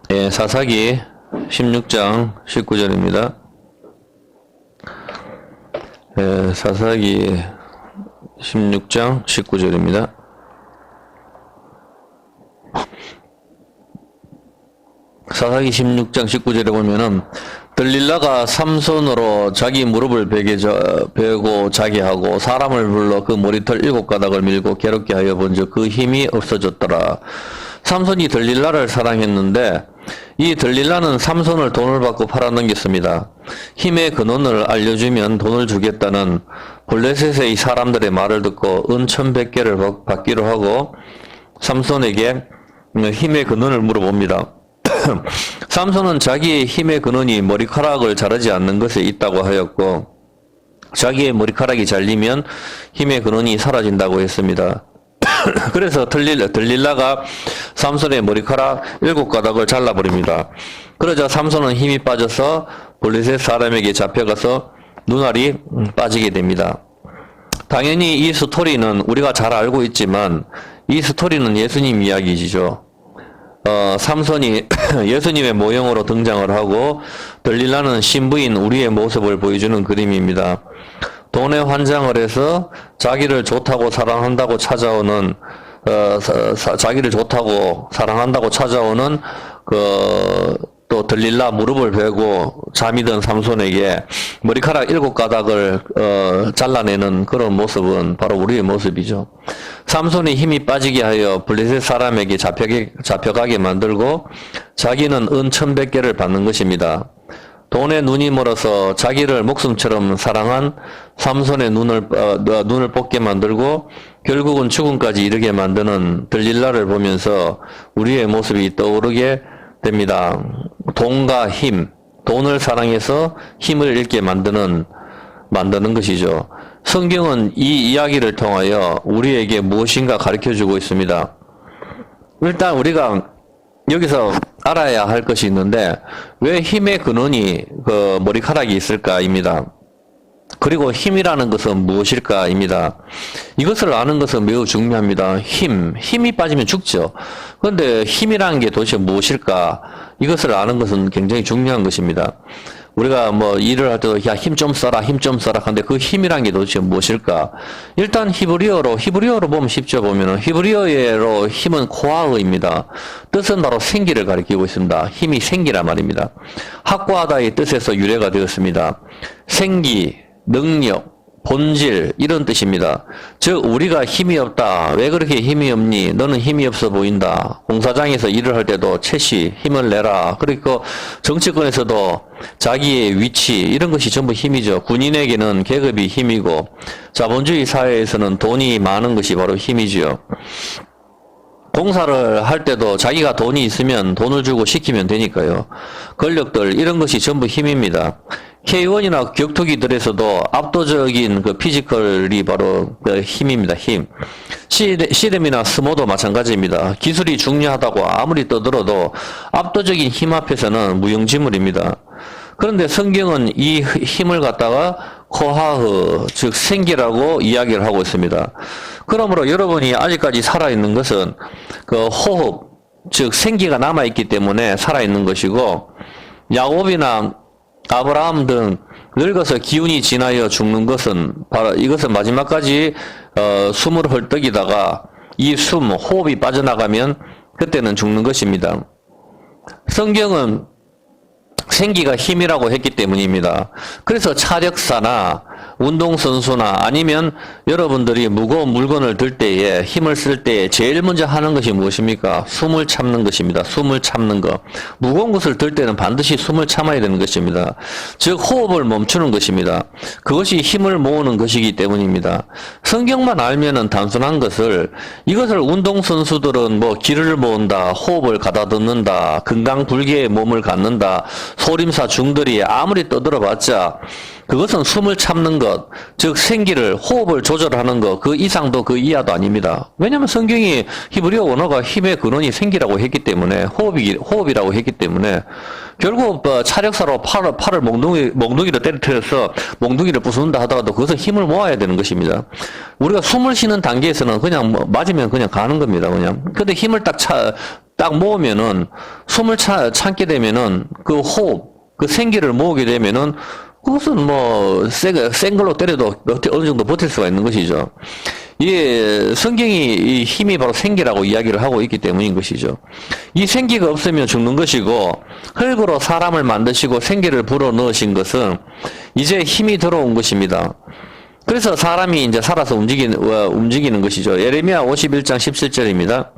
예, 사사기 16장 19절입니다. 예, 사사기 16장 19절입니다. 사사기 16장 19절에 보면은 들릴라가 삼손으로 자기 무릎을 베고 자게 하고 사람을 불러 그 머리털 7가닥을 밀고 괴롭게 하여 본즉 그 힘이 없어졌더라. 삼손이 들릴라를 사랑했는데 이 들릴라는 삼손을 돈을 받고 팔아넘겼습니다. 힘의 근원을 알려주면 돈을 주겠다는 블레셋의 이 사람들의 말을 듣고 은 1100개를 받기로 하고 삼손에게 힘의 근원을 물어봅니다. 삼손은 자기의 힘의 근원이 머리카락을 자르지 않는 것에 있다고 하였고 자기의 머리카락이 잘리면 힘의 근원이 사라진다고 했습니다. 그래서 들릴라가 삼손의 머리카락 7가닥을 잘라버립니다. 그러자 삼손은 힘이 빠져서 블레셋 사람에게 잡혀가서 눈알이 빠지게 됩니다. 당연히 이 스토리는 우리가 잘 알고 있지만 이 스토리는 예수님 이야기지죠. 삼손이 예수님의 모형으로 등장을 하고 들릴라는 신부인 우리의 모습을 보여주는 그림입니다. 돈에 환장을 해서 자기를 좋다고 사랑한다고 찾아오는 또 들릴라 무릎을 베고 잠이 든 삼손에게 머리카락 7가닥을 잘라내는 그런 모습은 바로 우리의 모습이죠. 삼손의 힘이 빠지게 하여 블레셋 사람에게 잡혀가게 만들고 자기는 은 1100개를 받는 것입니다. 돈에 눈이 멀어서 자기를 목숨처럼 사랑한 삼손의 눈을 뽑게 만들고 결국은 죽음까지 이르게 만드는 들릴라를 보면서 우리의 모습이 떠오르게 됩니다. 돈과 힘, 돈을 사랑해서 힘을 잃게 만드는 것이죠. 성경은 이 이야기를 통하여 우리에게 무엇인가 가르쳐주고 있습니다. 일단 우리가 여기서 알아야 할 것이 있는데 왜 힘의 근원이 그 머리카락이 있을까입니다. 그리고 힘이라는 것은 무엇일까입니다. 이것을 아는 것은 매우 중요합니다. 힘이 빠지면 죽죠. 그런데 힘이라는 게 도대체 무엇일까? 이것을 아는 것은 굉장히 중요한 것입니다. 우리가 뭐 일을 할 때도 야, 힘 좀 써라 하는데 그 힘이란 게 도대체 무엇일까? 일단 히브리어로 보면 쉽죠. 보면은 히브리어로 힘은 코아흐입니다. 뜻은 바로 생기를 가리키고 있습니다. 힘이 생기란 말입니다. 학과하다의 뜻에서 유래가 되었습니다. 생기, 능력, 본질 이런 뜻입니다. 즉 우리가 힘이 없다. 왜 그렇게 힘이 없니? 너는 힘이 없어 보인다. 공사장에서 일을 할 때도 채시 힘을 내라. 그리고 정치권에서도 자기의 위치 이런 것이 전부 힘이죠. 군인에게는 계급이 힘이고 자본주의 사회에서는 돈이 많은 것이 바로 힘이지요. 공사를 할 때도 자기가 돈이 있으면 돈을 주고 시키면 되니까요. 권력들 이런 것이 전부 힘입니다. K1이나 격투기들에서도 압도적인 그 피지컬이 바로 그 힘입니다. 힘. 씨름이나 스모도 마찬가지입니다. 기술이 중요하다고 아무리 떠들어도 압도적인 힘 앞에서는 무용지물입니다. 그런데 성경은 이 힘을 갖다가 코하흐, 즉 생기라고 이야기를 하고 있습니다. 그러므로 여러분이 아직까지 살아있는 것은 그 호흡, 즉 생기가 남아있기 때문에 살아있는 것이고 야곱이나 아브라함 등 늙어서 기운이 지나여 죽는 것은 바로 이것은 마지막까지 숨을 헐떡이다가 이 호흡이 빠져나가면 그때는 죽는 것입니다. 성경은 생기가 힘이라고 했기 때문입니다. 그래서 차력사나 운동선수나 아니면 여러분들이 무거운 물건을 들 때에 힘을 쓸 때에 제일 먼저 하는 것이 무엇입니까? 숨을 참는 것입니다. 숨을 참는 것. 무거운 것을 들 때는 반드시 숨을 참아야 되는 것입니다. 즉 호흡을 멈추는 것입니다. 그것이 힘을 모으는 것이기 때문입니다. 성경만 알면은 단순한 것을 이것을 운동선수들은 뭐 기를 모은다, 호흡을 가다듬는다, 건강불개의 몸을 갖는다, 소림사 중들이 아무리 떠들어봤자 그것은 숨을 참는 것, 즉 생기를 호흡을 조절하는 것, 그 이상도 그 이하도 아닙니다. 왜냐하면 성경이 히브리어 원어가 힘의 근원이 생기라고 했기 때문에 호흡이라고 했기 때문에 결국 차력사로 팔을 몽둥이로 때려서 몽둥이를 부순다 하더라도 그것은 힘을 모아야 되는 것입니다. 우리가 숨을 쉬는 단계에서는 그냥 맞으면 그냥 가는 겁니다. 그냥. 근데 힘을 딱 딱 모으면은 숨을 참게 되면은 그 호흡, 그 생기를 모으게 되면은 그것은 뭐 센 걸로 때려도 어느 정도 버틸 수가 있는 것이죠. 이 성경이 이 힘이 바로 생기라고 이야기를 하고 있기 때문인 것이죠. 이 생기가 없으면 죽는 것이고 흙으로 사람을 만드시고 생기를 불어 넣으신 것은 이제 힘이 들어온 것입니다. 그래서 사람이 이제 살아서 움직이는 것이죠. 예레미야 51장 17절입니다.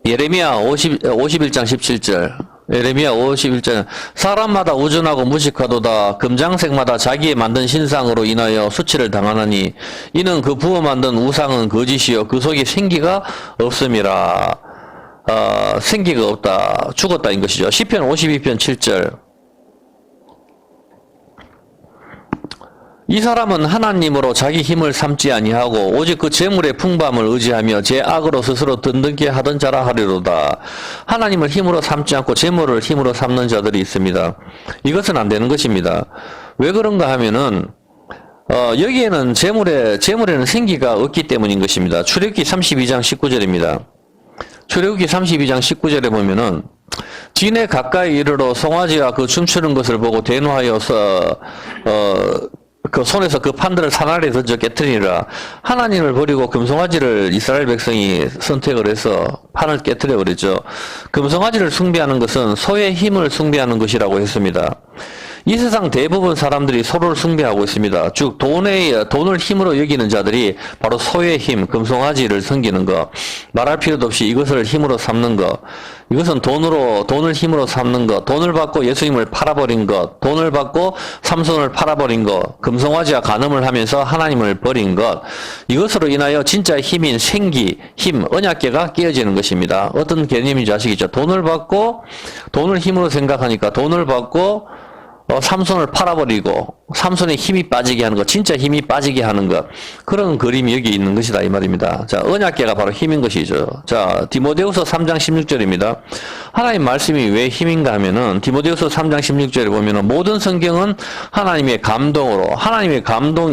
예레미야 51장 17절. 예레미야 51장. 사람마다 우준하고 무식하도다. 금장색마다 자기의 만든 신상으로 인하여 수치를 당하나니 이는 그 부어 만든 우상은 거짓이요 그 속에 생기가 없음이라. 생기가 없다. 죽었다인 것이죠. 시편 52편 7절. 이 사람은 하나님으로 자기 힘을 삼지 아니하고 오직 그 재물의 풍부함을 의지하며 제 악으로 스스로 든든게 하던 자라 하리로다. 하나님을 힘으로 삼지 않고 재물을 힘으로 삼는 자들이 있습니다. 이것은 안 되는 것입니다. 왜 그런가 하면은 여기에는 재물에는 생기가 없기 때문인 것입니다. 출애굽기 32장 19절입니다. 출애굽기 32장 19절에 보면은 진에 가까이 이르러 송아지와 그 춤추는 것을 보고 대노하여서 그 손에서 그 판들을 사나리에 던져 깨뜨리라. 하나님을 버리고 금송아지를 이스라엘 백성이 선택을 해서 판을 깨뜨려 버렸죠. 금송아지를 숭배하는 것은 소의 힘을 숭배하는 것이라고 했습니다. 이 세상 대부분 사람들이 소를 숭배하고 있습니다. 즉 돈을 힘으로 여기는 자들이 바로 소의 힘, 금송아지를 섬기는 것. 말할 필요도 없이 이것을 힘으로 삼는 것. 이것은 돈을 힘으로 삼는 것. 돈을 받고 예수님을 팔아버린 것. 돈을 받고 삼손을 팔아버린 것. 금송아지와 간음을 하면서 하나님을 버린 것. 이것으로 인하여 진짜 힘인 생기, 힘, 언약궤가 깨어지는 것입니다. 어떤 개념인지 아시겠죠? 돈을 받고 돈을 힘으로 생각하니까 돈을 받고 삼손을 팔아버리고 삼손의 힘이 빠지게 하는 것, 진짜 힘이 빠지게 하는 것, 그런 그림이 여기 있는 것이다 이 말입니다. 자, 언약궤가 바로 힘인 것이죠. 자, 디모데후서 3장 16절입니다. 하나님 말씀이 왜 힘인가 하면은 디모데후서 3장 16절에 보면은 모든 성경은 하나님의 감동으로,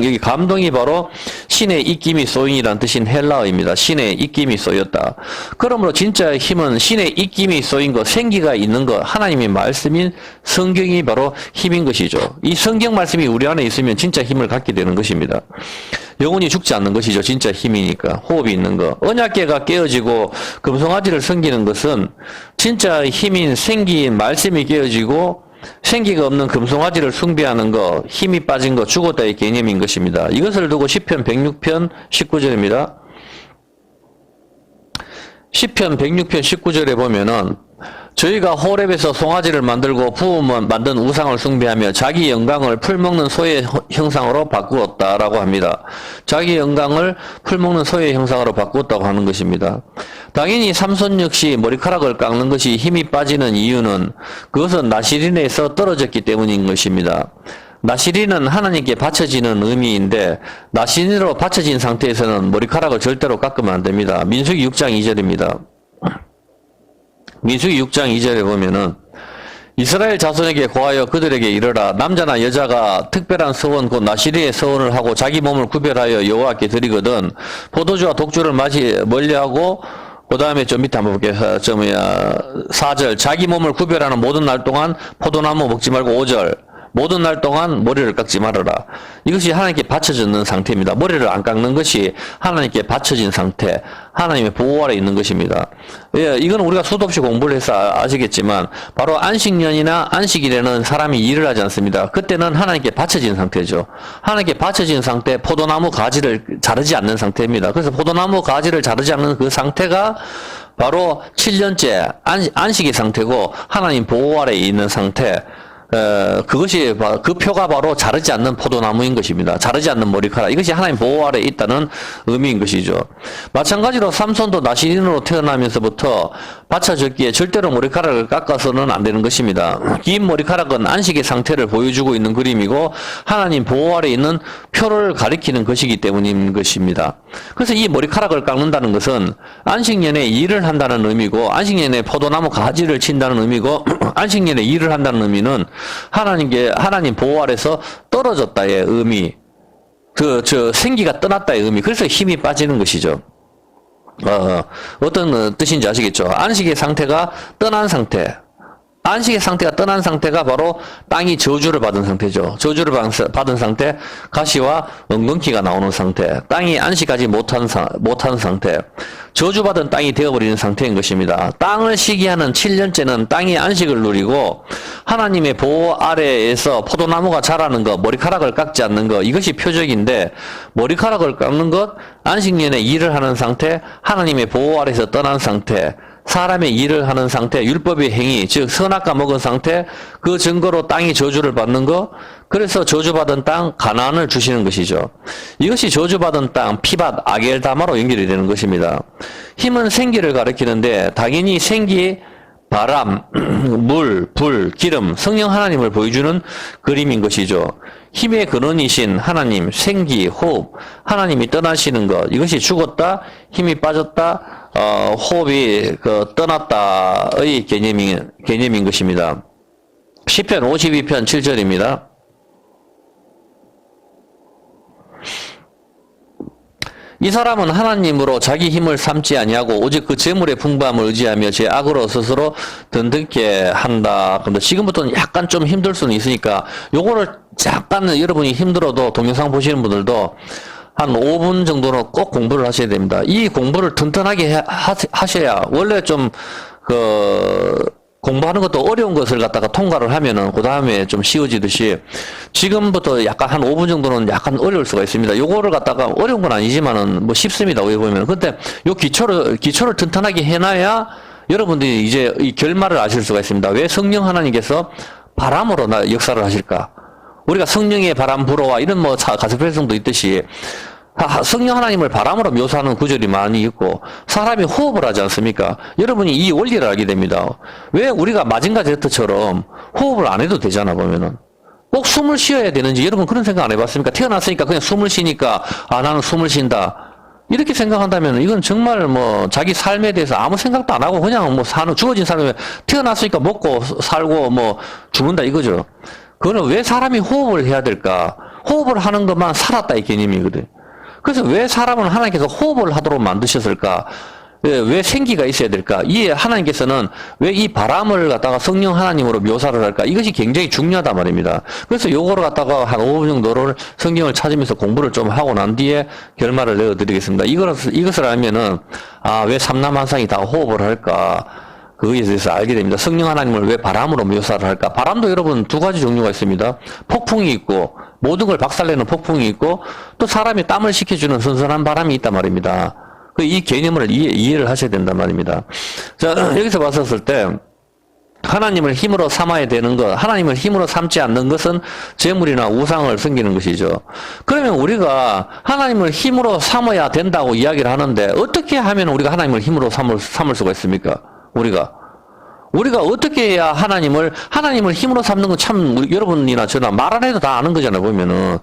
여기 감동이 바로 신의 입김이 쏘인이라는 뜻인 헬라어입니다. 신의 입김이 쏘였다. 그러므로 진짜 힘은 신의 입김이 쏘인 것, 생기가 있는 것, 하나님의 말씀인 성경이 바로 힘인 것이죠. 이 성경 말씀이 우리 안에 있으면 진짜 힘을 갖게 되는 것입니다. 영혼이 죽지 않는 것이죠. 진짜 힘이니까. 호흡이 있는 것. 언약궤가 깨어지고 금송아지를 섬기는 것은 진짜 힘인 생기인 말씀이 깨어지고 생기가 없는 금송아지를 숭배하는 것, 힘이 빠진 것, 죽었다의 개념인 것입니다. 이것을 두고 시편 106편 19절입니다. 시편 106편 19절에 보면은 저희가 호렙에서 송아지를 만들고 부으면 만든 우상을 숭배하며 자기 영광을 풀먹는 소의 형상으로 바꾸었다라고 합니다. 자기 영광을 풀먹는 소의 형상으로 바꾸었다고 하는 것입니다. 당연히 삼손 역시 머리카락을 깎는 것이 힘이 빠지는 이유는 그것은 나시린에서 떨어졌기 때문인 것입니다. 나시린은 하나님께 바쳐지는 의미인데 나시린으로 바쳐진 상태에서는 머리카락을 절대로 깎으면 안 됩니다. 민수기 6장 2절입니다. 민수기 6장 2절에 보면은 이스라엘 자손에게 고하여 그들에게 이르라. 남자나 여자가 특별한 서원 곧 나시리의 서원을 하고 자기 몸을 구별하여 여호와께 드리거든 포도주와 독주를 멀리하고 그 다음에 좀 밑에 한번 볼게요. 4절 자기 몸을 구별하는 모든 날 동안 포도나무 먹지 말고 5절 모든 날 동안 머리를 깎지 말아라. 이것이 하나님께 바쳐지는 상태입니다. 머리를 안 깎는 것이 하나님께 바쳐진 상태, 하나님의 보호 아래 있는 것입니다. 예, 이건 우리가 수도 없이 공부를 해서 아시겠지만 바로 안식년이나 안식일에는 사람이 일을 하지 않습니다. 그때는 하나님께 바쳐진 상태죠. 하나님께 바쳐진 상태, 포도나무 가지를 자르지 않는 상태입니다. 그래서 포도나무 가지를 자르지 않는 그 상태가 바로 7년째 안식의 상태고 하나님 보호 아래 있는 상태, 그것이 그 표가 바로 자르지 않는 포도나무인 것입니다. 자르지 않는 머리카락. 이것이 하나님 보호 아래 있다는 의미인 것이죠. 마찬가지로 삼손도 나시린으로 태어나면서부터 바쳐졌기에 절대로 머리카락을 깎아서는 안 되는 것입니다. 긴 머리카락은 안식의 상태를 보여주고 있는 그림이고 하나님 보호 아래 있는 표를 가리키는 것이기 때문인 것입니다. 그래서 이 머리카락을 깎는다는 것은 안식년에 일을 한다는 의미고 안식년에 포도나무 가지를 친다는 의미고 안식년에 일을 한다는 의미는 하나님 보호 아래서 떨어졌다의 의미, 생기가 떠났다의 의미, 그래서 힘이 빠지는 것이죠. 어떤 뜻인지 아시겠죠? 안식의 상태가 떠난 상태. 안식의 상태가 떠난 상태가 바로 땅이 저주를 받은 상태죠. 저주를 받은 상태, 가시와 엉겅퀴가 나오는 상태, 땅이 안식하지 못한 상태, 저주받은 땅이 되어버리는 상태인 것입니다. 땅을 시기하는 7년째는 땅이 안식을 누리고 하나님의 보호 아래에서 포도나무가 자라는 것, 머리카락을 깎지 않는 것, 이것이 표적인데 머리카락을 깎는 것, 안식년에 일을 하는 상태, 하나님의 보호 아래에서 떠난 상태, 사람의 일을 하는 상태, 율법의 행위, 즉 선악과 먹은 상태, 그 증거로 땅이 저주를 받는 것, 그래서 저주받은 땅 가나안을 주시는 것이죠. 이것이 저주받은 땅 피밭 아겔다마로 연결이 되는 것입니다. 힘은 생기를 가리키는데 당연히 생기, 바람, 물, 불, 기름, 성령 하나님을 보여주는 그림인 것이죠. 힘의 근원이신 하나님, 생기, 호흡, 하나님이 떠나시는 것, 이것이 죽었다, 힘이 빠졌다, 호흡이 떠났다의 개념인 것입니다. 시편 52편 7절입니다. 이 사람은 하나님으로 자기 힘을 삼지 아니하고 오직 그 재물의 풍부함을 의지하며 제 악으로 스스로 든든게 한다. 근데 지금부터는 약간 좀 힘들 수는 있으니까 요거를 약간 여러분이 힘들어도 동영상 보시는 분들도 한 5분 정도는 꼭 공부를 하셔야 됩니다. 이 공부를 튼튼하게 하셔야 원래 좀 공부하는 것도 어려운 것을 갖다가 통과를 하면은 그 다음에 좀 쉬워지듯이 지금부터 약간 한 5분 정도는 약간 어려울 수가 있습니다. 요거를 갖다가 어려운 건 아니지만은 뭐 쉽습니다. 왜 보면. 근데 요 기초를 튼튼하게 해놔야 여러분들이 이제 이 결말을 아실 수가 있습니다. 왜 성령 하나님께서 바람으로 역사를 하실까? 우리가 성령의 바람 불어와 이런 뭐 가스펠성도 있듯이 성령 하나님을 바람으로 묘사하는 구절이 많이 있고 사람이 호흡을 하지 않습니까? 여러분이 이 원리를 알게 됩니다. 왜 우리가 마징가 제트처럼 호흡을 안 해도 되잖아 보면은. 꼭 숨을 쉬어야 되는지 여러분 그런 생각 안 해봤습니까? 태어났으니까 그냥 숨을 쉬니까 나는 숨을 쉰다. 이렇게 생각한다면 이건 정말 뭐 자기 삶에 대해서 아무 생각도 안 하고 그냥 뭐 죽어진 사람이 태어났으니까 먹고 살고 뭐 죽는다 이거죠. 그거는 왜 사람이 호흡을 해야 될까? 호흡을 하는 것만 살았다 이 개념이거든. 그래서 왜 사람은 하나님께서 호흡을 하도록 만드셨을까? 왜 생기가 있어야 될까? 이에 하나님께서는 왜 이 바람을 갖다가 성령 하나님으로 묘사를 할까? 이것이 굉장히 중요하단 말입니다. 그래서 요거를 갖다가 한 5분 정도를 성경을 찾으면서 공부를 좀 하고 난 뒤에 결말을 내어드리겠습니다. 이것을 알면은, 왜 삼남한상이 다 호흡을 할까? 그거에 대해서 알게 됩니다. 성령 하나님을 왜 바람으로 묘사를 할까? 바람도 여러분 두 가지 종류가 있습니다. 폭풍이 있고, 모든 걸 박살내는 폭풍이 있고, 또 사람이 땀을 식혀주는 선선한 바람이 있단 말입니다. 이 개념을 이해를 하셔야 된단 말입니다. 자, 여기서 봤었을 때, 하나님을 힘으로 삼아야 되는 것, 하나님을 힘으로 삼지 않는 것은 재물이나 우상을 섬기는 것이죠. 그러면 우리가 하나님을 힘으로 삼아야 된다고 이야기를 하는데, 어떻게 하면 우리가 하나님을 힘으로 삼을 수가 있습니까? 우리가 어떻게 해야 하나님을 힘으로 삼는 건 참 여러분이나 저나 말 안 해도 다 아는 거잖아요, 보면은.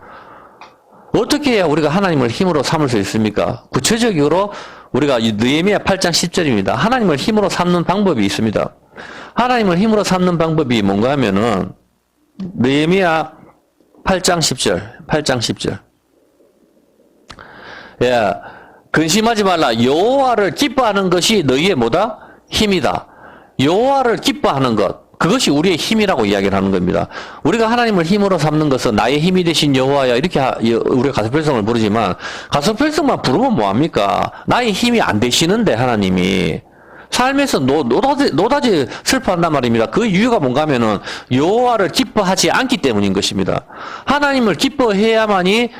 어떻게 해야 우리가 하나님을 힘으로 삼을 수 있습니까? 구체적으로 우리가 느헤미야 8장 10절입니다. 하나님을 힘으로 삼는 방법이 있습니다. 하나님을 힘으로 삼는 방법이 뭔가 하면은 느헤미야 8장 10절. 예. 근심하지 말라. 여호와를 기뻐하는 것이 너희의 뭐다? 힘이다. 여호와를 기뻐하는 것. 그것이 우리의 힘이라고 이야기를 하는 겁니다. 우리가 하나님을 힘으로 삼는 것은 나의 힘이 되신 여호와야 이렇게 우리가 가스펠성을 부르지만 가스펠성만 부르면 뭐합니까? 나의 힘이 안 되시는데 하나님이 삶에서 노다지 슬퍼한단 말입니다. 그 이유가 뭔가 하면은 여호와를 기뻐하지 않기 때문인 것입니다. 하나님을 기뻐해야만이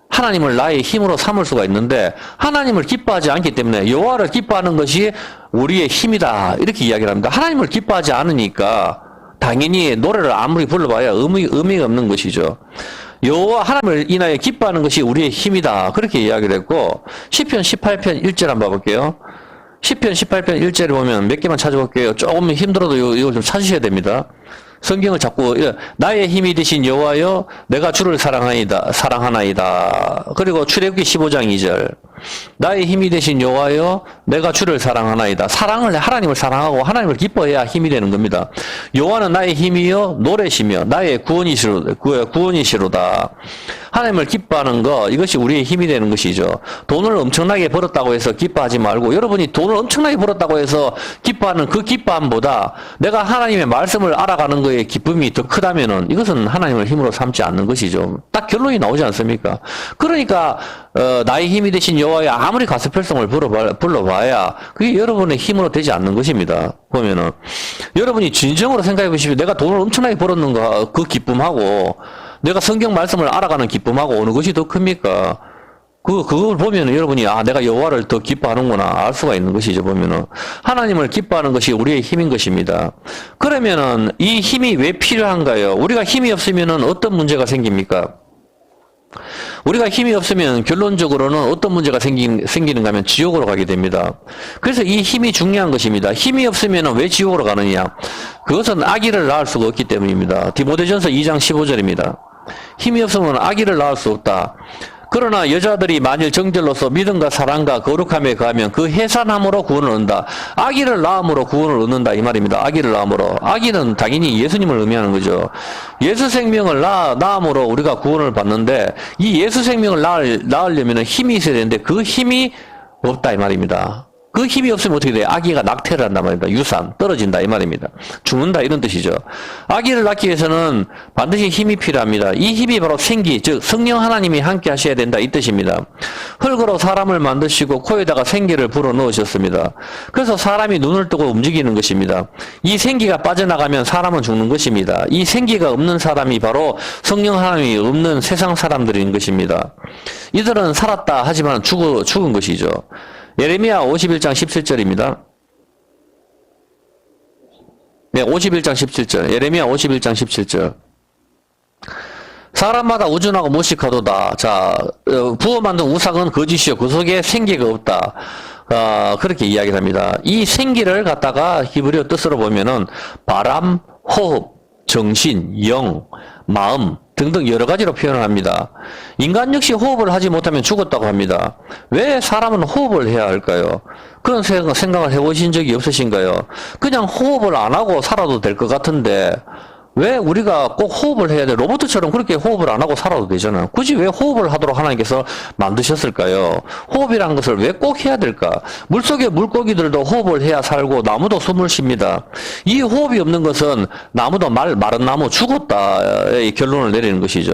하나님을 나의 힘으로 삼을 수가 있는데 하나님을 기뻐하지 않기 때문에 여호와를 기뻐하는 것이 우리의 힘이다 이렇게 이야기를 합니다. 하나님을 기뻐하지 않으니까 당연히 노래를 아무리 불러봐야 의미가 없는 것이죠. 여호와 하나님을 인하여 기뻐하는 것이 우리의 힘이다 그렇게 이야기를 했고 시편 18편 1절 한번 봐볼게요. 시편 18편 1절을 보면 몇 개만 찾아볼게요. 조금 힘들어도 이걸 좀 찾으셔야 됩니다. 성경을 자꾸 나의 힘이 되신 여호와여 내가 주를 사랑하나이다. 그리고 출애굽기 15장 2절 나의 힘이 되신 여호와여 내가 주를 사랑하나이다. 하나님을 사랑하고 하나님을 기뻐해야 힘이 되는 겁니다. 여호와는 나의 힘이요 노래시며 나의 구원이시로다. 하나님을 기뻐하는 거 이것이 우리의 힘이 되는 것이죠. 돈을 엄청나게 벌었다고 해서 기뻐하지 말고 여러분이 돈을 엄청나게 벌었다고 해서 기뻐하는 그 기뻐함보다 내가 하나님의 말씀을 알아가는 거에 기쁨이 더 크다면은 이것은 하나님을 힘으로 삼지 않는 것이죠. 딱 결론이 나오지 않습니까? 그러니까 나의 힘이 되신 여호와의 아무리 가스펠송을 불러봐야 그게 여러분의 힘으로 되지 않는 것입니다. 보면은 여러분이 진정으로 생각해 보십시오. 내가 돈을 엄청나게 벌었는가 그 기쁨하고 내가 성경 말씀을 알아가는 기쁨하고 어느 것이 더 큽니까? 그걸 보면은 여러분이 내가 여호와를 더 기뻐하는구나 알 수가 있는 것이죠. 보면은 하나님을 기뻐하는 것이 우리의 힘인 것입니다. 그러면은 이 힘이 왜 필요한가요? 우리가 힘이 없으면은 어떤 문제가 생깁니까? 우리가 힘이 없으면 결론적으로는 어떤 문제가 생기는가 하면 지옥으로 가게 됩니다. 그래서 이 힘이 중요한 것입니다. 힘이 없으면 왜 지옥으로 가느냐? 그것은 아기를 낳을 수가 없기 때문입니다. 디모데전서 2장 15절입니다. 힘이 없으면 아기를 낳을 수 없다. 그러나 여자들이 만일 정절로서 믿음과 사랑과 거룩함에 거하면 그 해산함으로 구원을 얻는다. 아기를 낳음으로 구원을 얻는다 이 말입니다. 아기를 낳음으로. 아기는 당연히 예수님을 의미하는 거죠. 예수 생명을 낳음으로 우리가 구원을 받는데 이 예수 생명을 낳으려면 힘이 있어야 되는데 그 힘이 없다 이 말입니다. 그 힘이 없으면 어떻게 돼요? 아기가 낙태를 한단 말입니다. 유산, 떨어진다 이 말입니다. 죽는다 이런 뜻이죠. 아기를 낳기 위해서는 반드시 힘이 필요합니다. 이 힘이 바로 생기, 즉 성령 하나님이 함께 하셔야 된다 이 뜻입니다. 흙으로 사람을 만드시고 코에다가 생기를 불어넣으셨습니다. 그래서 사람이 눈을 뜨고 움직이는 것입니다. 이 생기가 빠져나가면 사람은 죽는 것입니다. 이 생기가 없는 사람이 바로 성령 하나님이 없는 세상 사람들인 것입니다. 이들은 살았다 하지만 죽은 것이죠. 예레미야 51장 17절입니다. 네, 51장 17절. 예레미야 51장 17절. 사람마다 우준하고 무식하도다. 자, 부어 만든 우상은 거짓이요. 그 속에 생기가 없다. 그렇게 이야기를 합니다. 이 생기를 갖다가 히브리어 뜻으로 보면은 바람, 호흡, 정신, 영, 마음 등등 여러 가지로 표현을 합니다. 인간 역시 호흡을 하지 못하면 죽었다고 합니다. 왜 사람은 호흡을 해야 할까요? 그런 생각을 해보신 적이 없으신가요? 그냥 호흡을 안 하고 살아도 될 것 같은데 왜 우리가 꼭 호흡을 해야 돼? 로봇처럼 그렇게 호흡을 안 하고 살아도 되잖아요. 굳이 왜 호흡을 하도록 하나님께서 만드셨을까요? 호흡이라는 것을 왜 꼭 해야 될까? 물속의 물고기들도 호흡을 해야 살고 나무도 숨을 쉽니다. 이 호흡이 없는 것은 나무도 마른 나무 죽었다의 결론을 내리는 것이죠.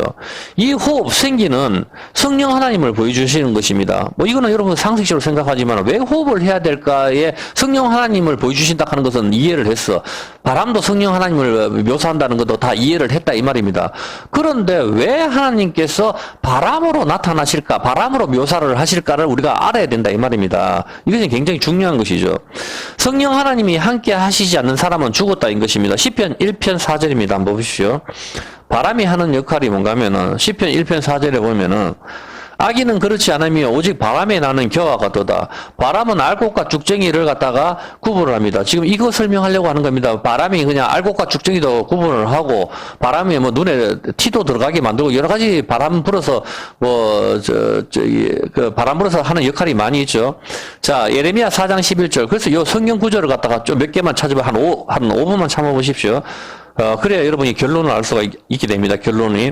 이 호흡, 생기는 성령 하나님을 보여주시는 것입니다. 이거는 여러분 상식적으로 생각하지만 왜 호흡을 해야 될까에 성령 하나님을 보여주신다 하는 것은 이해를 했어. 바람도 성령 하나님을 묘사한다는 것도 다 이해를 했다 이 말입니다. 그런데 왜 하나님께서 바람으로 나타나실까, 바람으로 묘사를 하실까를 우리가 알아야 된다 이 말입니다. 이것은 굉장히 중요한 것이죠. 성령 하나님이 함께 하시지 않는 사람은 죽었다인 것입니다. 시편 1편 4절입니다. 한번 보십시오. 바람이 하는 역할이 뭔가 하면은 시편 1편 4절에 보면은 아기는 그렇지 않으며 오직 바람에 나는 겨와 같도다. 바람은 알곡과 죽정이를 갖다가 구분을 합니다. 지금 이거 설명하려고 하는 겁니다. 바람이 그냥 알곡과 죽정이도 구분을 하고 바람이 눈에 티도 들어가게 만들고 여러 가지 바람 불어서 바람 불어서 하는 역할이 많이 있죠. 자, 예레미야 4장 11절. 그래서 이 성경 구절을 갖다가 좀 몇 개만 찾아보면 한 5분만 참아보십시오. 그래야 여러분이 결론을 알 수가 있게 됩니다. 결론이.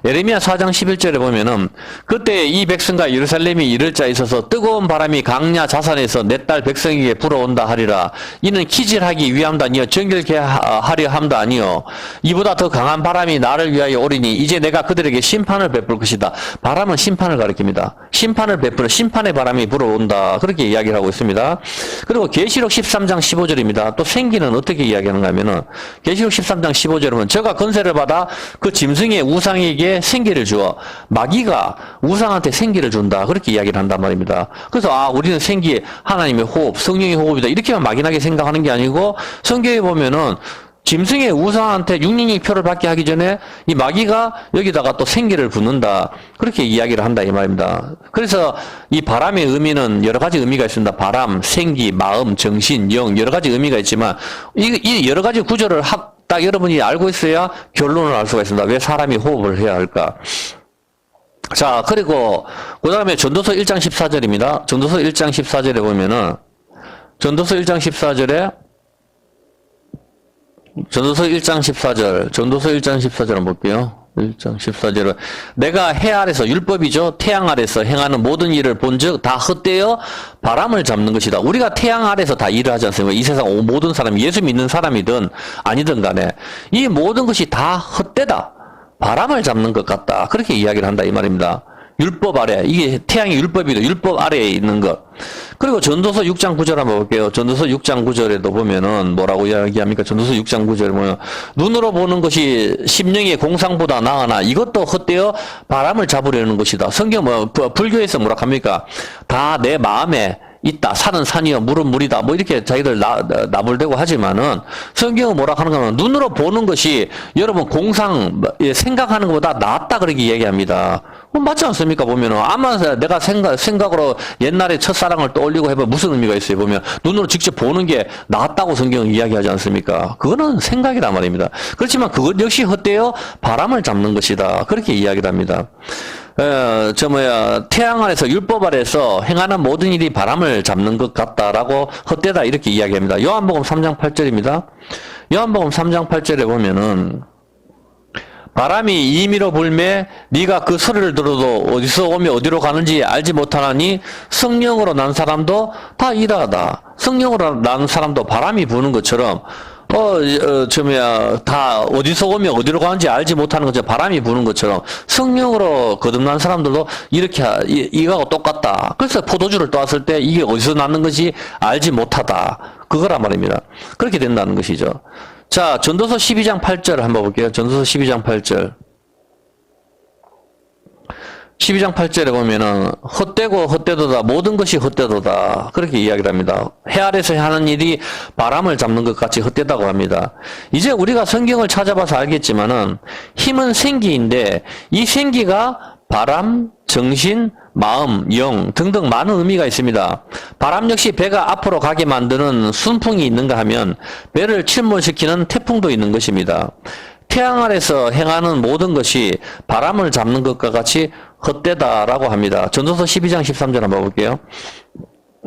예레미야 4장 11절에 보면은 그때 이 백성과 예루살렘이 이를 자 있어서 뜨거운 바람이 강야 자산에서 내 딸 백성에게 불어온다 하리라. 이는 키질하기 위함도 아니요 정결케 하려 함도 아니요 이보다 더 강한 바람이 나를 위하여 오리니 이제 내가 그들에게 심판을 베풀 것이다. 바람은 심판을 가리킵니다. 심판을 베푸는 심판의 바람이 불어온다. 그렇게 이야기를 하고 있습니다. 그리고 계시록 13장 15절입니다. 또 생기는 어떻게 이야기하는가 하면은 계시록 13장 15절에 보면 저가 건세를 받아 그 짐승의 우상에게 생기를 주어 마귀가 우상한테 생기를 준다. 그렇게 이야기를 한단 말입니다. 그래서 우리는 생기 하나님의 호흡, 성령의 호흡이다. 이렇게만 막연하게 생각하는 게 아니고 성경에 보면은 짐승의 우상한테 육령의 표를 받게 하기 전에 이 마귀가 여기다가 또 생기를 붓는다. 그렇게 이야기를 한다 이 말입니다. 그래서 이 바람의 의미는 여러 가지 의미가 있습니다. 바람, 생기, 마음, 정신, 영 여러 가지 의미가 있지만 이 여러 가지 구조를 딱 여러분이 알고 있어야 결론을 알 수가 있습니다. 왜 사람이 호흡을 해야 할까? 자, 그리고 그 다음에 전도서 1장 14절입니다. 전도서 1장 14절에 보면은 전도서 1장 14절에 전도서 1장 14절 전도서 1장 14절 한번 볼게요. 1장 14절은 내가 해 아래서 율법이죠. 태양 아래서 행하는 모든 일을 본즉 다 헛되어 바람을 잡는 것이다. 우리가 태양 아래서 다 일을 하지 않습니까? 이 세상 모든 사람이 예수 믿는 사람이든 아니든 간에 이 모든 것이 다 헛되다. 바람을 잡는 것 같다. 그렇게 이야기를 한다 이 말입니다. 율법 아래, 이게 태양이 율법이다. 율법 아래에 있는 것. 그리고 전도서 6장 9절 한번 볼게요. 전도서 6장 9절에도 보면은 뭐라고 이야기합니까? 전도서 6장 9절에 보면 눈으로 보는 것이 심령의 공상보다 나으나 이것도 헛되어 바람을 잡으려는 것이다. 성경 불교에서 뭐라 합니까? 다 내 마음에 있다. 산은 산이요, 물은 물이다. 뭐 이렇게 자기들 나불대고 하지만은 성경은 뭐라 하는 거면 눈으로 보는 것이 여러분 생각하는 것보다 낫다 그렇게 얘기합니다. 맞지 않습니까? 보면은 아마 내가 생각으로 옛날에 첫사랑을 떠올리고 해보면 무슨 의미가 있어요? 보면 눈으로 직접 보는 게 낫다고 성경은 이야기하지 않습니까? 그거는 생각이란 말입니다. 그렇지만 그것 역시 헛되어 바람을 잡는 것이다. 그렇게 이야기를 합니다. 태양 아래서 율법 아래서 행하는 모든 일이 바람을 잡는 것 같다라고 헛되다 이렇게 이야기합니다. 요한복음 3장 8절입니다. 요한복음 3장 8절에 보면은 바람이 임의로 불매 네가 그 소리를 들어도 어디서 오며 어디로 가는지 알지 못하나니 성령으로 난 사람도 다 이러하다. 성령으로 난 사람도 바람이 부는 것처럼 다 어디서 오며 어디로 가는지 알지 못하는 것처럼 바람이 부는 것처럼 성령으로 거듭난 사람들도 이렇게 이거하고 똑같다. 그래서 포도주를 떠왔을 때 이게 어디서 나는 것이 알지 못하다. 그거란 말입니다. 그렇게 된다는 것이죠. 자, 전도서 12장 8절 한번 볼게요. 전도서 12장 8절. 12장 8절에 보면은 헛되고 헛되도다 모든 것이 헛되도다 그렇게 이야기를 합니다. 해 아래서 하는 일이 바람을 잡는 것 같이 헛되다고 합니다. 이제 우리가 성경을 찾아봐서 알겠지만은 힘은 생기인데 이 생기가 바람, 정신, 마음, 영 등등 많은 의미가 있습니다. 바람 역시 배가 앞으로 가게 만드는 순풍이 있는가 하면 배를 침몰시키는 태풍도 있는 것입니다. 태양 아래서 행하는 모든 것이 바람을 잡는 것과 같이 헛되다라고 합니다. 전도서 12장 13절 한번 볼게요.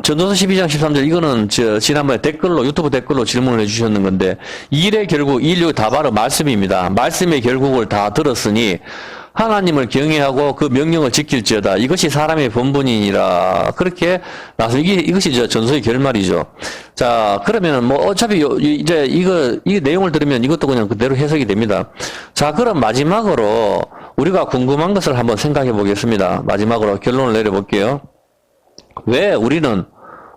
전도서 12장 13절 이거는 지난번에 유튜브 댓글로 질문을 해주셨는 건데 일의 결국 인류 다 바로 말씀입니다. 말씀의 결국을 다 들었으니 하나님을 경외하고 그 명령을 지킬지어다. 이것이 사람의 본분이니라. 그렇게 나서 이것이 전서의 결말이죠. 자, 그러면은 어차피 이제 이 내용을 들으면 이것도 그냥 그대로 해석이 됩니다. 자, 그럼 마지막으로 우리가 궁금한 것을 한번 생각해 보겠습니다. 마지막으로 결론을 내려볼게요. 왜 우리는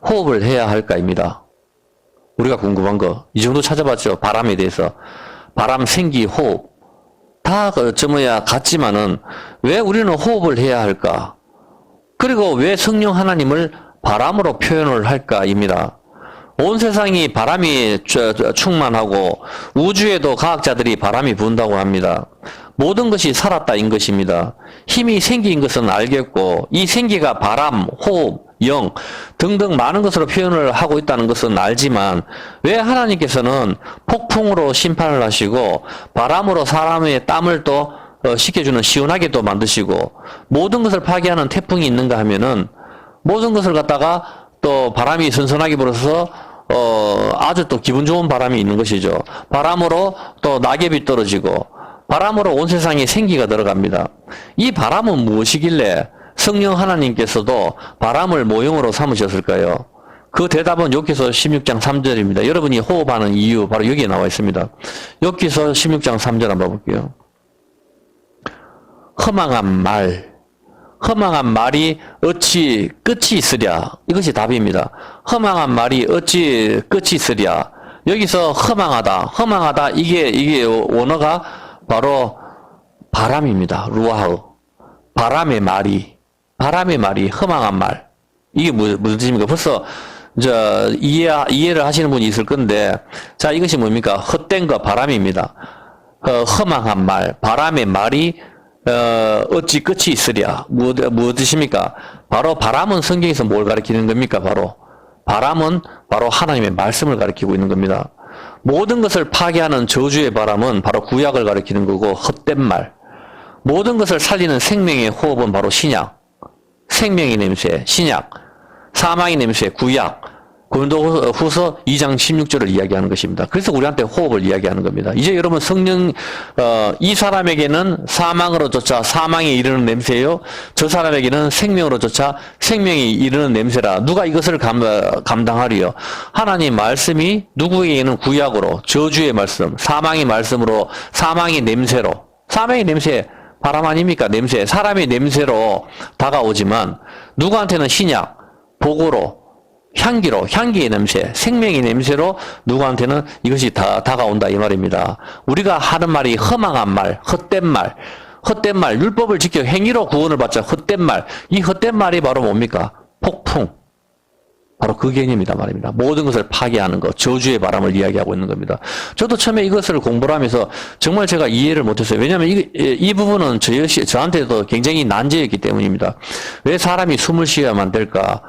호흡을 해야 할까입니다. 우리가 궁금한 거. 이 정도 찾아봤죠. 바람에 대해서. 바람, 생기, 호흡. 다 같지만은 왜 우리는 호흡을 해야 할까? 그리고 왜 성령 하나님을 바람으로 표현을 할까입니다. 온 세상이 바람이 충만하고 우주에도 과학자들이 바람이 분다고 합니다. 모든 것이 살았다인 것입니다. 힘이 생긴 것은 알겠고 이 생기가 바람, 호흡, 영 등등 많은 것으로 표현을 하고 있다는 것은 알지만 왜 하나님께서는 폭풍으로 심판을 하시고 바람으로 사람의 땀을 또 식혀주는 시원하게 또 만드시고 모든 것을 파괴하는 태풍이 있는가 하면은 모든 것을 갖다가 또 바람이 선선하게 불어서 아주 또 기분 좋은 바람이 있는 것이죠. 바람으로 또 낙엽이 떨어지고 바람으로 온 세상에 생기가 들어갑니다. 이 바람은 무엇이길래 성령 하나님께서도 바람을 모형으로 삼으셨을까요? 그 대답은 욥기서 16장 3절입니다. 여러분이 호흡하는 이유 바로 여기에 나와 있습니다. 욥기서 16장 3절 한번 볼게요. 허망한 말이 어찌 끝이 있으랴. 이것이 답입니다. 허망한 말이 어찌 끝이 있으랴. 여기서 허망하다 이게 원어가 바로 바람입니다. 루아흐. 바람의 말이 허망한 말. 이게 무슨 뜻입니까? 벌써 이해를 하시는 분이 있을 건데, 자, 이것이 뭡니까? 헛된 거 바람입니다. 허망한 말, 바람의 말이 어찌 끝이 있으랴. 무엇 뜻입니까? 바로 바람은 성경에서 뭘 가리키는 겁니까? 바람은 바로 하나님의 말씀을 가리키고 있는 겁니다. 모든 것을 파괴하는 저주의 바람은 바로 구약을 가리키는 거고 헛된 말. 모든 것을 살리는 생명의 호흡은 바로 신약. 생명의 냄새, 신약. 사망의 냄새, 구약. 고린도후서 2장 16절을 이야기하는 것입니다. 그래서 우리한테 호흡을 이야기하는 겁니다. 이제 여러분 성령 이 사람에게는 사망으로 쫓아 사망에 이르는 냄새요, 저 사람에게는 생명으로 쫓아 생명에 이르는 냄새라. 누가 이것을 감당하리요? 하나님 말씀이 누구에게는 구약으로, 저주의 말씀, 사망의 말씀으로, 사망의 냄새로. 사망의 냄새 바람 아닙니까? 냄새, 사람의 냄새로 다가오지만 누구한테는 신약, 복으로, 향기로, 향기의 냄새, 생명의 냄새로 누구한테는 이것이 다 다가온다 이 말입니다. 우리가 하는 말이 허망한 말, 헛된 말, 헛된 말, 율법을 지켜 행위로 구원을 받자 헛된 말. 이 헛된 말이 바로 뭡니까? 폭풍. 바로 그 개념이다 말입니다. 모든 것을 파괴하는 것, 저주의 바람을 이야기하고 있는 겁니다. 저도 처음에 이것을 공부를 하면서 정말 제가 이해를 못했어요. 왜냐하면 이 부분은 저한테도 굉장히 난제였기 때문입니다. 왜 사람이 숨을 쉬어야만 될까?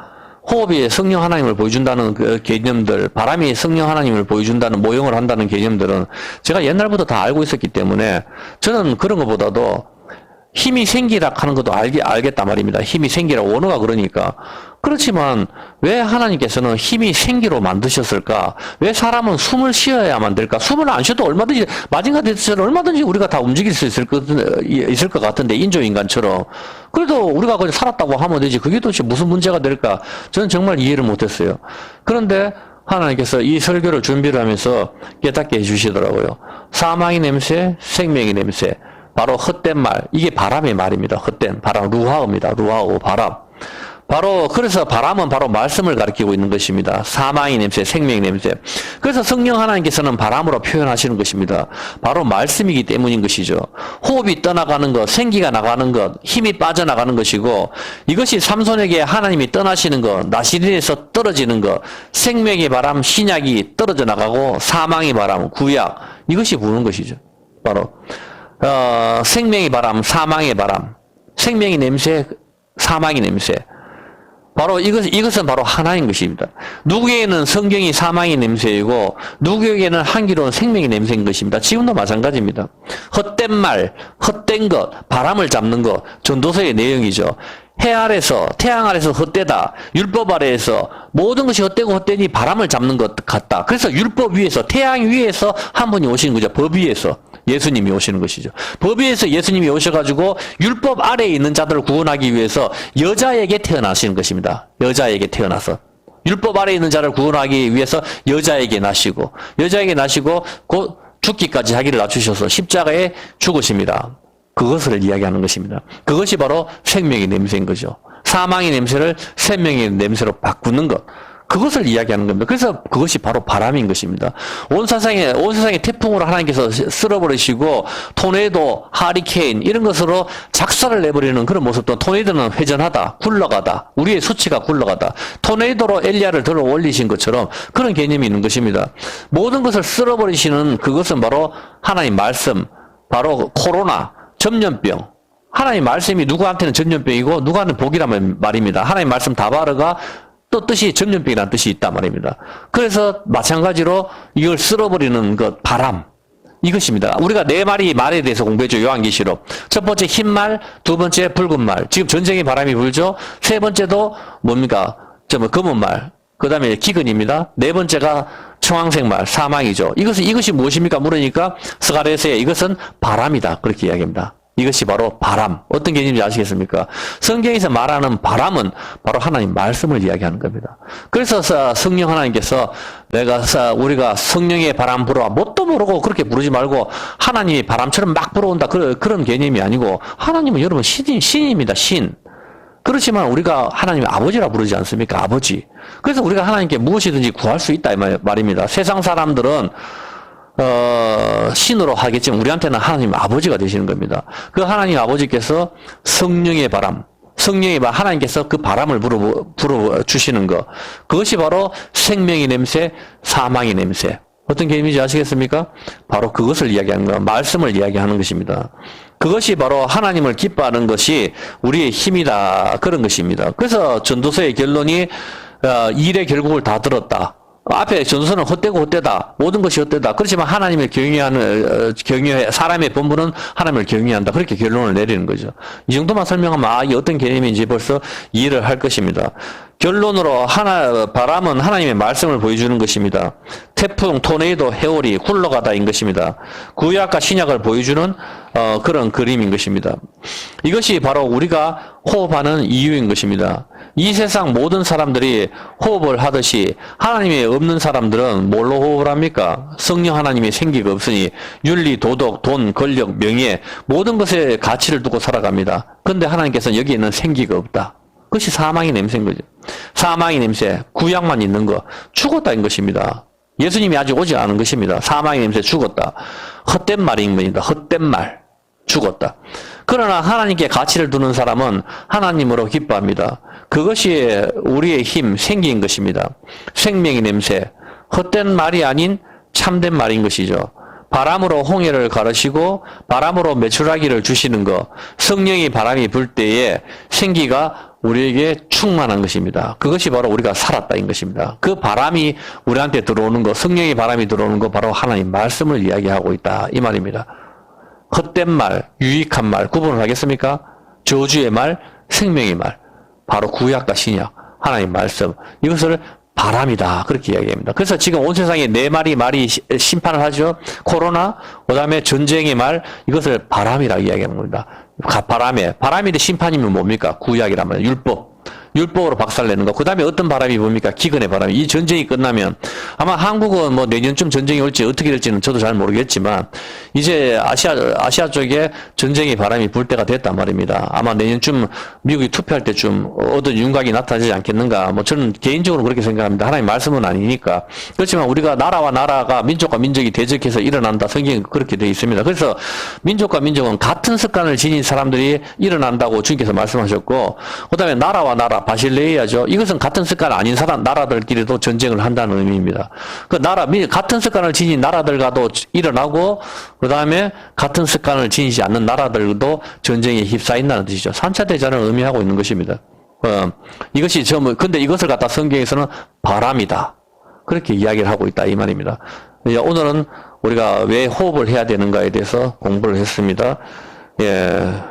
호흡이 성령 하나님을 보여준다는 그 개념들, 바람이 성령 하나님을 보여준다는, 모형을 한다는 개념들은 제가 옛날부터 다 알고 있었기 때문에 저는 그런 것보다도 힘이 생기라 하는 것도 알겠단 말입니다. 힘이 생기라, 원어가 그러니까. 그렇지만 왜 하나님께서는 힘이 생기로 만드셨을까? 왜 사람은 숨을 쉬어야만 될까? 숨을 안 쉬어도 얼마든지, 마징가 대처럼 얼마든지 우리가 다 움직일 수 있을 것 같은데, 인조인간처럼. 그래도 우리가 그냥 살았다고 하면 되지. 그게 도대체 무슨 문제가 될까? 저는 정말 이해를 못했어요. 그런데 하나님께서 이 설교를 준비를 하면서 깨닫게 해주시더라고요. 사망의 냄새, 생명의 냄새. 바로 헛된 말, 이게 바람의 말입니다. 헛된 바람, 루하입니다. 루하고 바람. 바로 그래서 바람은 바로 말씀을 가리키고 있는 것입니다. 사망의 냄새, 생명의 냄새. 그래서 성령 하나님께서는 바람으로 표현하시는 것입니다. 바로 말씀이기 때문인 것이죠. 호흡이 떠나가는 것, 생기가 나가는 것, 힘이 빠져나가는 것이고, 이것이 삼손에게 하나님이 떠나시는 것, 나시린에서 떨어지는 것, 생명의 바람, 신약이 떨어져 나가고, 사망의 바람, 구약, 이것이 부는 것이죠. 바로 생명의 바람, 사망의 바람, 생명의 냄새, 사망의 냄새. 바로 이것은 바로 하나인 것입니다. 누구에게는 성경이 사망의 냄새이고 누구에게는 향기로운 생명의 냄새인 것입니다. 지금도 마찬가지입니다. 헛된 말, 헛된 것, 바람을 잡는 것, 전도서의 내용이죠. 해 아래서, 태양 아래서 헛되다. 율법 아래에서 모든 것이 헛되고 헛되니 바람을 잡는 것 같다. 그래서 율법 위에서, 태양 위에서 한 분이 오시는 거죠. 법 위에서. 예수님이 오시는 것이죠. 법 위에서 예수님이 오셔가지고 율법 아래에 있는 자들을 구원하기 위해서 여자에게 태어나시는 것입니다. 여자에게 태어나서. 율법 아래에 있는 자를 구원하기 위해서 여자에게 나시고 곧 죽기까지 자기를 낮추셔서 십자가에 죽으십니다. 그것을 이야기하는 것입니다. 그것이 바로 생명의 냄새인 거죠. 사망의 냄새를 생명의 냄새로 바꾸는 것. 그것을 이야기하는 겁니다. 그래서 그것이 바로 바람인 것입니다. 온 세상에 태풍으로 하나님께서 쓸어버리시고, 토네이도, 하리케인, 이런 것으로 작사를 내버리는 그런 모습도, 토네이도는 회전하다, 굴러가다, 우리의 수치가 굴러가다, 토네이도로 엘리야를 들어 올리신 것처럼 그런 개념이 있는 것입니다. 모든 것을 쓸어버리시는 그것은 바로 하나님 말씀, 바로 코로나, 전염병. 하나님 말씀이 누구한테는 전염병이고, 누구한테는 복이라는 말입니다. 하나님 말씀 다바르가 또 뜻이 전염병이라는 뜻이 있단 말입니다. 그래서 마찬가지로 이걸 쓸어버리는 것, 바람. 이것입니다. 우리가 네 마리 말에 대해서 공부했죠. 요한계시록. 첫 번째 흰 말, 두 번째 붉은 말. 지금 전쟁의 바람이 불죠. 세 번째도 뭡니까? 검은 말. 그 다음에 기근입니다. 네 번째가 청황색 말, 사망이죠. 이것이 무엇입니까? 물으니까 스가랴서에 이것은 바람이다. 그렇게 이야기합니다. 이것이 바로 바람. 어떤 개념인지 아시겠습니까? 성경에서 말하는 바람은 바로 하나님 말씀을 이야기하는 겁니다. 그래서 성령 하나님께서 우리가 성령의 바람 불어와 뭣도 모르고 그렇게 부르지 말고 하나님이 바람처럼 막 불어온다. 그런 개념이 아니고 하나님은 여러분 신입니다. 신. 그렇지만 우리가 하나님의 아버지라 부르지 않습니까? 아버지. 그래서 우리가 하나님께 무엇이든지 구할 수 있다 이 말입니다. 세상 사람들은 신으로 하겠지만 우리한테는 하나님 아버지가 되시는 겁니다. 그 하나님 아버지께서 성령의 바람, 하나님께서 그 바람을 불어 주시는 것, 그것이 바로 생명의 냄새, 사망의 냄새. 어떤 개념인지 아시겠습니까? 바로 그것을 이야기하는 것, 말씀을 이야기하는 것입니다. 그것이 바로 하나님을 기뻐하는 것이 우리의 힘이다. 그런 것입니다. 그래서 전도서의 결론이 일의 결국을 다 들었다. 앞에 전선은 헛되고 헛되다. 모든 것이 헛되다. 그렇지만 하나님을 경외해, 사람의 본분은 하나님을 경외한다. 그렇게 결론을 내리는 거죠. 이 정도만 설명하면, 이게 어떤 개념인지 벌써 이해를 할 것입니다. 결론으로 바람은 하나님의 말씀을 보여주는 것입니다. 태풍, 토네이도, 해오리, 굴러가다인 것입니다. 구약과 신약을 보여주는 그런 그림인 것입니다. 이것이 바로 우리가 호흡하는 이유인 것입니다. 이 세상 모든 사람들이 호흡을 하듯이 하나님이 없는 사람들은 뭘로 호흡을 합니까? 성령 하나님의 생기가 없으니 윤리, 도덕, 돈, 권력, 명예 모든 것에 가치를 두고 살아갑니다. 그런데 하나님께서는 여기에는 생기가 없다. 그것이 사망의 냄새인 거죠. 사망의 냄새, 구약만 있는 거, 죽었다인 것입니다. 예수님이 아직 오지 않은 것입니다. 사망의 냄새, 죽었다. 헛된 말인 겁니다. 헛된 말, 죽었다. 그러나 하나님께 가치를 두는 사람은 하나님으로 기뻐합니다. 그것이 우리의 힘, 생기인 것입니다. 생명의 냄새, 헛된 말이 아닌 참된 말인 것이죠. 바람으로 홍해를 가르시고 바람으로 메추라기를 주시는 것, 성령의 바람이 불 때에 생기가 우리에게 충만한 것입니다. 그것이 바로 우리가 살았다인 것입니다. 그 바람이 우리한테 들어오는 것, 성령의 바람이 들어오는 것, 바로 하나님 말씀을 이야기하고 있다 이 말입니다. 헛된 말, 유익한 말 구분을 하겠습니까? 저주의 말, 생명의 말, 바로 구약과 신약, 하나님 말씀, 이것을 바람이다 그렇게 이야기합니다. 그래서 지금 온 세상에 네 말이 심판을 하죠. 코로나, 그 다음에 전쟁의 말, 이것을 바람이라고 이야기하는 겁니다. 바람이 심판이면 뭡니까? 구약이란 말이에요. 율법으로 박살내는 거. 그 다음에 어떤 바람이 뭡니까? 기근의 바람이. 이 전쟁이 끝나면 아마 한국은 뭐 내년쯤 전쟁이 올지 어떻게 될지는 저도 잘 모르겠지만 이제 아시아 쪽에 전쟁의 바람이 불 때가 됐단 말입니다. 아마 내년쯤 미국이 투표할 때쯤 어떤 윤곽이 나타나지 않겠는가. 뭐 저는 개인적으로 그렇게 생각합니다. 하나님 말씀은 아니니까. 그렇지만 우리가 나라와 나라가 민족과 민족이 대적해서 일어난다. 성경에 그렇게 되어 있습니다. 그래서 민족과 민족은 같은 습관을 지닌 사람들이 일어난다고 주님께서 말씀하셨고, 그 다음에 나라와 나라, 바실레이아죠. 이것은 같은 습관 아닌 나라들끼리도 전쟁을 한다는 의미입니다. 같은 습관을 지닌 나라들과도 일어나고, 그 다음에 같은 습관을 지니지 않는 나라들도 전쟁에 휩싸인다는 뜻이죠. 3차 대전을 의미하고 있는 것입니다. 이것이 근데 이것을 갖다 성경에서는 바람이다. 그렇게 이야기를 하고 있다. 이 말입니다. 오늘은 우리가 왜 호흡을 해야 되는가에 대해서 공부를 했습니다.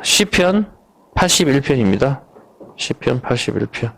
시편 81편입니다. 시편 81편.